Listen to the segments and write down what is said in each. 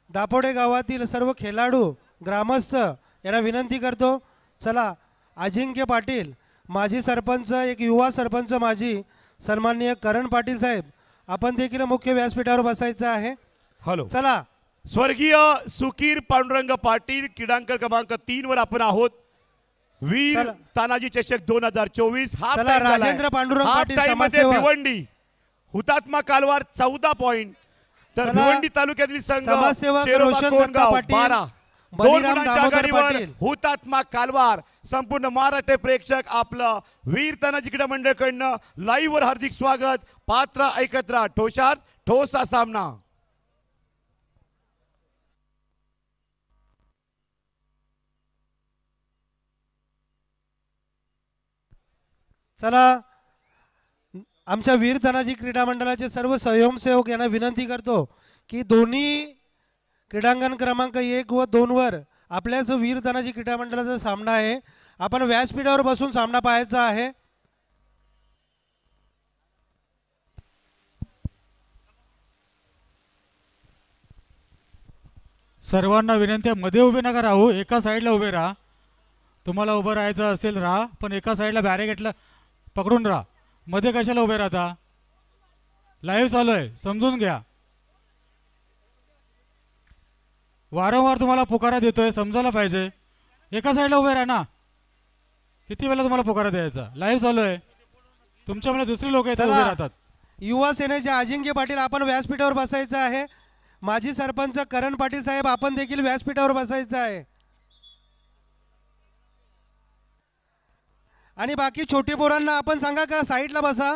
दापोडे गावातील सर्व खेळाडू ग्रामस्थ यांना विनंती करतो, चला अजिंक्य पाटील माजी सरपंच, एक युवा सरपंच माजी सन्माननीय करण पाटील साहेब, आपण देखील मुख्य व्यासपीठावर बसायचं आहे. हॅलो, चला. स्वर्गीय सुकीर पांडुरंग पाटील क्रीडांगण क्रमांक 3 वर आपण आहोत. वीर चला. तानाजी चषक 2024 हाफ चला, टाइम झालाय. राजेंद्र पांडुरंग हाफ पाटील टाइम मध्ये समाजसेवक. भिवंडी हुतात्मा कालवार 14 पॉइंट, तर चला. भिवंडी तालुक्यातील संघ समाजसेवक शेरोबा रोशन कोंडगाव दत्ता पाटील, 12. बलिराम 2 गुणांच्या दामोदर आघाडीवर पाटील. हुतात्मा कालवार. संपूर्ण महाराष्ट्र प्रेक्षक आपलं वीर तानाजी क्रीडा मंडळाकडनं लाईव्ह वर हार्दिक स्वागत. पात्र ऐकत राहा, ठोशार ठोसा सामना. चला, आमच्या वीर तानाजी क्रीडा मंडळाचे सर्व स्वयंसेवक यांना विनंती करतो की दोन्ही क्रीडांगण क्रमांक 1 व 2 वर आपल्याच वीर तानाजी क्रीडा मंडळाचा सामना आहे. आपण व्यासपीठावर बसून सामना पाहायचा आहे. सर्वांना विनंती आहे, मध्ये उभे नका राहू, एका साईडला उभे राहा. तुम्हाला उभं राहायचं असेल राहा, पण एका साईडला बॅरिकेडला पकडून राहा. मध्ये कशाला उभे राहता? लाईव्ह चालू आहे, समजून घ्या. वारंवार तुम्हाला पुकारा देतोय, समजायला पाहिजे. एका साईडला उभे राहा ना. किती वेळा तुम्हाला पुकारा द्यायचा? लाईव्ह चालू आहे, तुमच्यामुळे दुसरी लोक येतात, उभे राहतात. युवा सेनेचे अजिंक्य पाटील, आपण व्यासपीठावर बसायचं आहे. माजी सरपंच करण पाटील साहेब, आपण देखील व्यासपीठावर बसायचं आहे. आणि बाकी छोटी पोरांना आपण सांगा का साईडला बसा.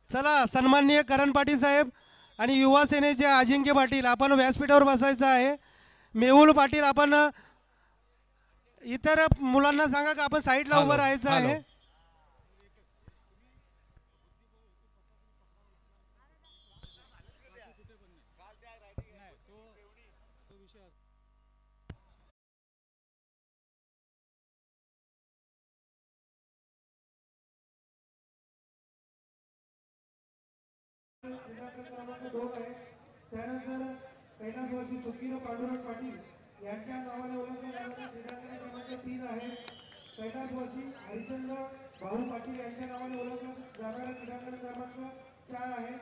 चला, सन्माननीय करण पाटील साहेब आणि युवा सेनेचे अजिंक्य पाटील, आपण व्यासपीठावर बसायचं आहे. मेहुल पाटील, आपण इतर मुलांना सांगा का आपण साईडला उभं राहायचं आहे. त्यानंतर कैलास वर्षी सुकीर पांडुरंग पाटील यांच्या नावाने ओळखले जाणारे क्रीडांगण क्रमांक 3 आहे. कैलास वर्षी हरिचंद्र भाऊ पाटील यांच्या नावाने ओळखले जाणारे क्रीडांगण क्रमांक 4 आहे.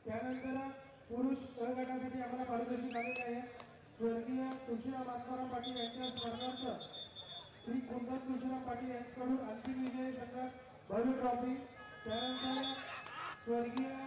त्यानंतर पुरुष क गटासाठी आम्हाला पारितोषिक आलेले आहे. स्वर्गीय तुळशीराम आत्माराम पाटील यांच्या स्मरणार्थ श्री कुंदन तुळशीराम पाटील यांच्याकडून अंतिम विजय संघात भव्य ट्रॉफी. त्यानंतर स्वर्गीय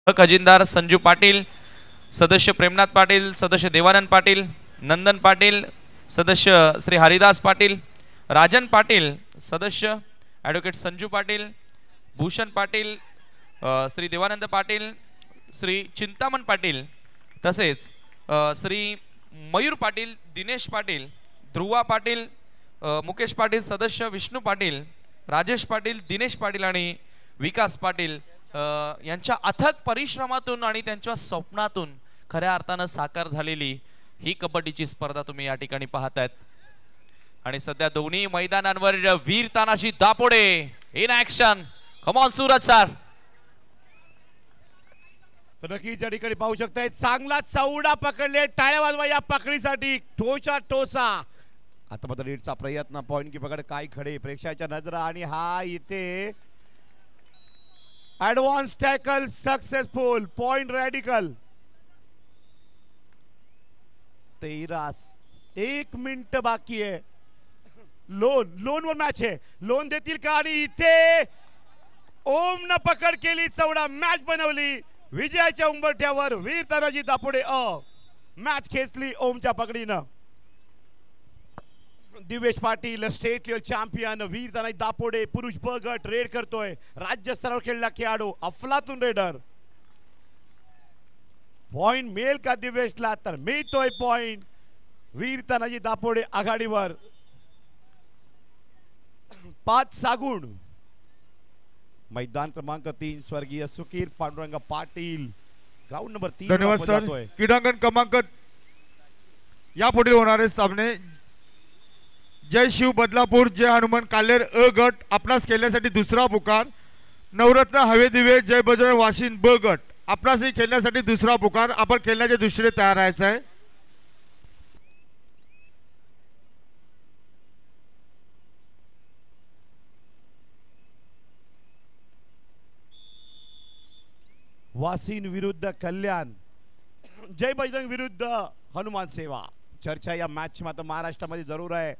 खजिनदार संजू पाटील, सदस्य प्रेमनाथ पाटील, सदस्य देवानंद पाटील, नंदन पाटील, सदस्य श्री हरिदास पाटील, राजन पाटील, सदस्य ॲडव्होकेट संजू पाटील, भूषण पाटील, श्री देवानंद पाटील, श्री चिंतामण पाटील, तसेच श्री मयूर पाटील, दिनेश पाटील, ध्रुवा पाटील, मुकेश पाटील, सदस्य विष्णू पाटील, राजेश पाटील, दिनेश पाटील आणि विकास पाटील यांच्या अथक परिश्रमातून आणि त्यांच्या स्वप्नातून खऱ्या अर्थानं साकार झालेली ही कबड्डीची स्पर्धा तुम्ही या ठिकाणी पाहतायत. आणि सध्या दोन्ही मैदानांवर Veer Tanaji Dapode in action. Come on Suraj sir. तर नक्कीच या ठिकाणी पाहू शकताय चांगला चौडा पकडले. टाळ्या वाजवा या पकडीसाठी. ठोसा ठोसा आता मात्र लीडचा प्रयत्न. पॉइंट की पकड काय खडे प्रेक्षकाच्या नजरा आणि हा इथे advance tackle successful. Point radical. 1 minute बाकी आहे. लोन वर मॅच आहे. लोन देतील का? आणि इथे ओम न पकड केली. चौडा मॅच बनवली. विजयाच्या उंबरठ्यावर वीर तानाजी दापोडे मॅच खेचली ओमच्या पकडीनं. Divesh Patil state level champion. Veer Tanaji Dapode पुरुष ब गट रेड करतोय. राज्य स्तरावर खेळला खेळाडू अफलातून रेडर. पॉइंट मिळेल का दिवेशला? तर मिळतोय पॉइंट. वीर तानाजी दापोडे आघाडीवर 5 गुण. मैदान क्रमांक 3 स्वर्गीय सुकीर पांडुरंग पाटील ग्राउंड नंबर 3. धन्यवाद सर. क्रीडांगण क्रमांक यापुढे होणारे सामने जय शिव बदलापूर, जय हनुमान कालेर अ गट आपणास खेळण्यासाठी दुसरा पुकार. नवरत्न हवे दिवे जय बजरंग वाशिन ब गट आपणासही खेळण्यासाठी दुसरा पुकार. आपण खेळण्याच्या दृष्टीने तयार राहायचं आहे. वासिन विरुद्ध कल्याण. जय बजरंग विरुद्ध हनुमान सेवा. चर्चा या मॅच मात्र महाराष्ट्रामध्ये जरूर आहे.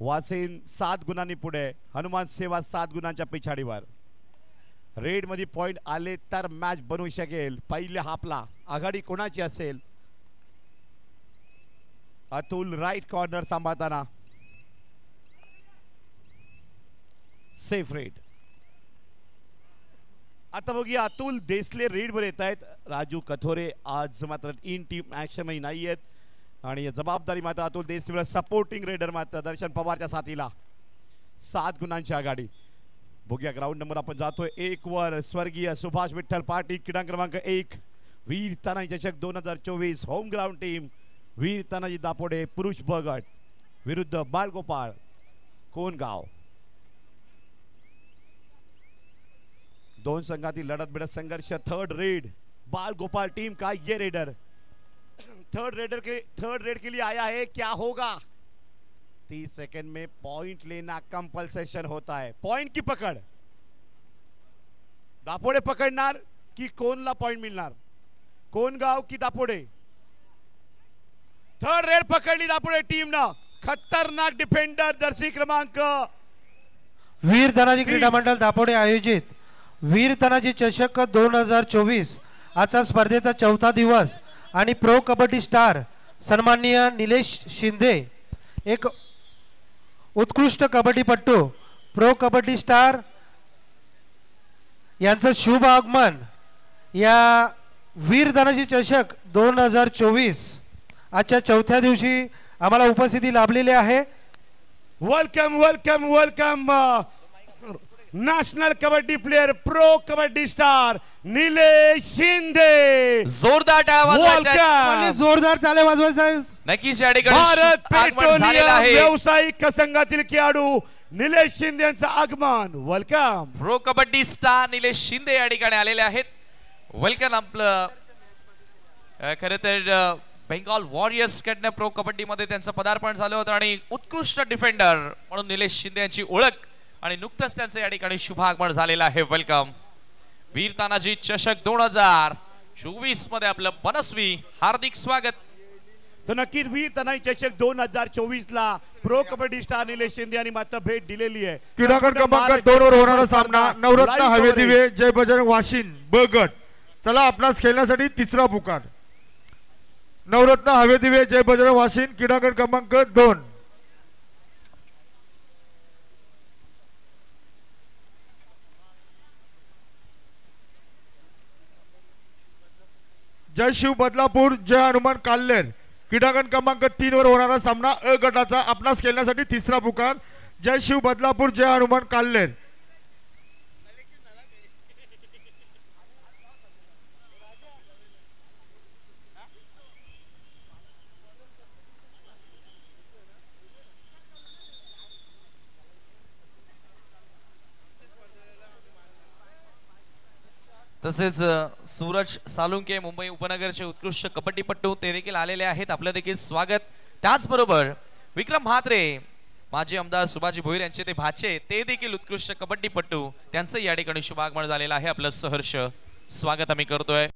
वासिन 7 गुणांनी पुढे. हनुमान सेवा 7 गुणांच्या पिछाडीवर. रेड मध्ये पॉइंट आले तर मॅच बनवू शकेल. पहिल्या हाफला आघाडी कोणाची असेल? अतुल राईट कॉर्नर सांभाळताना. Safe red. आता बघूया अतुल देसले रेड वर येत आहेत. राजू कथोरे आज मात्र इन टीम ऍक्शन मध्ये नाही आहेत आणि जबाबदारी मात्र अतुल देसले सपोर्टिंग रेडर मात्र दर्शन पवारच्या साथीला. 7 गुणांची आघाडी. बघूया ग्राउंड नंबर आपण जातोय 1 वर. स्वर्गीय सुभाष विठ्ठल पाटील क्रीडांगण क्रमांक 1 वीर तानाजी चषक 2024 होम ग्राउंड टीम. वीर तानाजी दापोडे पुरुष ब गट विरुद्ध बालगोपाळ कोणगाव. 2 संघातील लढत भिडत संघर्ष. Third red. बालगोपाल टीम का ये रेडर थर्ड रेड के लिए आया है. क्या होगा? 30 सेकंड में पॉइंट लेना कंपल्सेशन होता है. पॉइंट की पकड़ दापोडे पकडणार की कोणला पॉइंट मिळणार? कोणगाव की दापोडे? थर्ड रेड पकडली दापोडे टीमनं. खतरनाक डिफेंडर जर्सी क्रमांक वीर तानाजी क्रीडा मंडळ दापोडे आयोजित वीर तानाजी चषक 2024 आजचा स्पर्धेचा 4था दिवस आणि प्रो कबड्डी स्टार सन्माननीय निलेश शिंदे एक उत्कृष्ट कबड्डीपटू प्रो कबड्डी स्टार यांचं शुभ आगमन या वीर तानाजी चषक 2024 आजच्या 4थ्या दिवशी आम्हाला उपस्थिती लाभलेली आहे. Welcome welcome welcome national kabaddi player pro kabaddi star Nilesh Shinde. जोरदार टाळ्या वाजवायच्या. जोरदार टाळ्या वाजवायचा. नक्कीच या ठिकाणी भारत आगमन झालेलं पेट्रोलियम आहे. व्यावसायिक संघातील खेळाडू निलेश शिंदे यांचं आगमन. Welcome. Pro kabaddi star Nilesh Shinde या ठिकाणी आलेले आहेत. वेलकम. आपलं खरं तर बेंगॉल वॉरियर्स कडनं प्रो कबड्डी मध्ये त्यांचं पदार्पण झालं होतं आणि उत्कृष्ट डिफेंडर म्हणून निलेश शिंदे यांची ओळख आणि नुकतंच त्यांचं या ठिकाणी शुभ आगमन झालेलं आहे. वेलकम. वीर तानाजी चषक 2024 मध्ये आपलं मनस्वी हार्दिक स्वागत. तर नक्कीच वीर तानाजी चषक 2024 ला प्रो कबड्डी स्टार निलेश शिंदे यांनी मात्र भेट दिलेली आहे. क्रीडांगण क्रमांक 2 वर होणारा सामना नवरत्न हवे दिवे जय बजरंग वाशिन ब गट चला आपणास खेळण्यासाठी तिसरा पुकार. नवरत्न हवे दिवे जय बजरंग वाशिन क्रीडांगण क्रमांक 2. जय शिव बदलापूर जय हनुमान काल्हेर क्रीडांगण क्रमांक 3 वर होणारा सामना अ गटाचा आपणास खेळण्यासाठी तिसरा पुकार. जय शिव बदलापूर जय हनुमान काल्हेर. तसेच सूरज सालुंके मुंबई उपनगरचे उत्कृष्ट कबड्डीपटू ते देखील आलेले आहेत. आपलं देखील स्वागत. त्याचबरोबर विक्रम म्हात्रे माजी आमदार सुभाजी भोईर यांचे ते भाचे ते देखील उत्कृष्ट कबड्डीपटू त्यांचं या ठिकाणी शुभागमन झालेलं आहे. आपलं सहर्ष स्वागत आम्ही करतोय.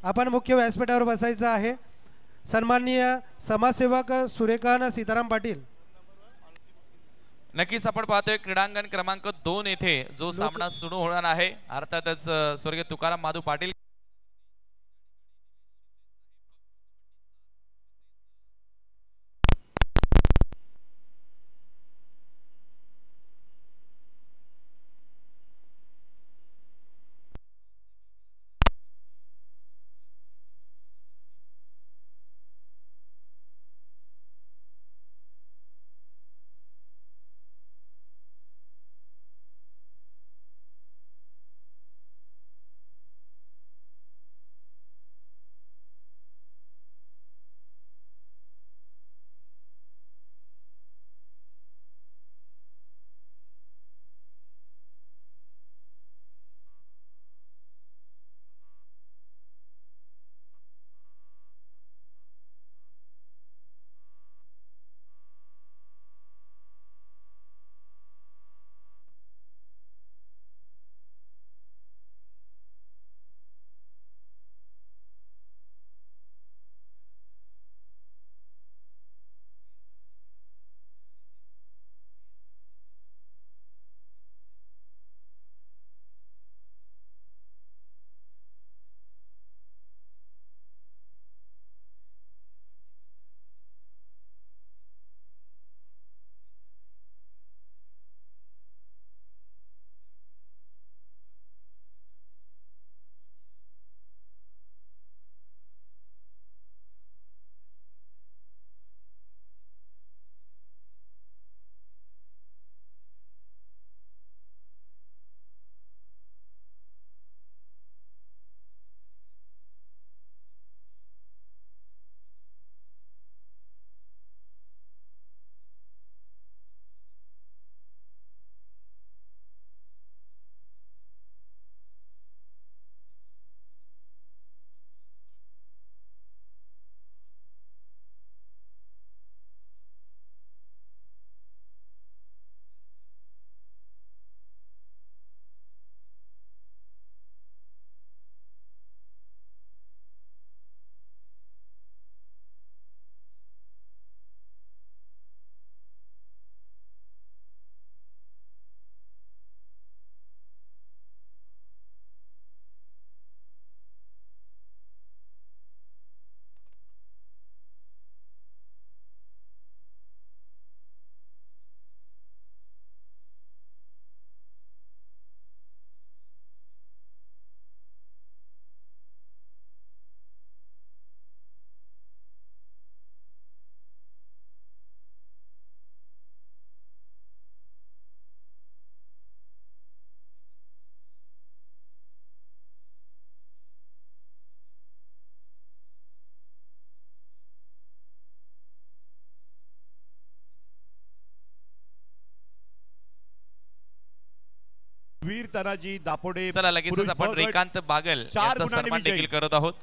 आपण मुख्य व्यासपीठावर बसायचं आहे. सन्माननीय समाजसेवक सुरेखान सीताराम पाटील. नक्कीच आपण पाहतोय क्रीडांगण क्रमांक 2 येथे जो सामना सुरू होणार आहे. अर्थातच स्वर्गीय तुकाराम माधू पाटील वीर तानाजी दापोडे. चला लगेचच आपण रेकांत बागल यांचा सन्मान देखील करत आहोत.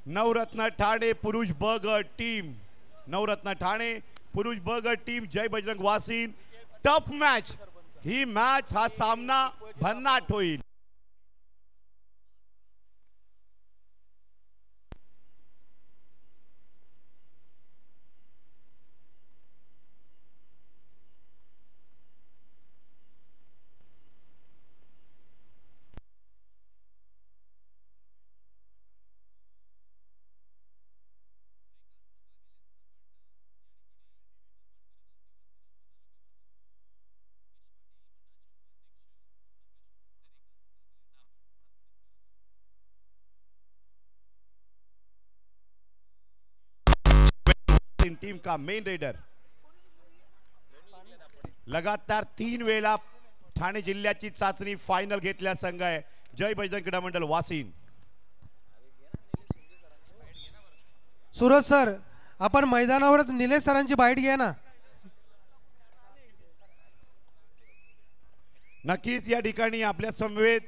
नवरत्न ठाणे पुरुष ब गट टीम. नवरत्न ठाणे पुरुष ब गट टीम जय बजरंग वासीन. Tough match. ही मॅच हा सामना भन्नाट होईल. टीम का मेन रेडर लगातार 3 वेळा ठाणे जिल्ह्याची चाचणी फायनल घेतल्या संघ आहे जय बजरंग क्रीडा मंडळ वासीन. सूरज सर आपण मैदानावरच निलेश सरांची बाईट घ्या ना. नक्कीच या ठिकाणी आपल्या समवेत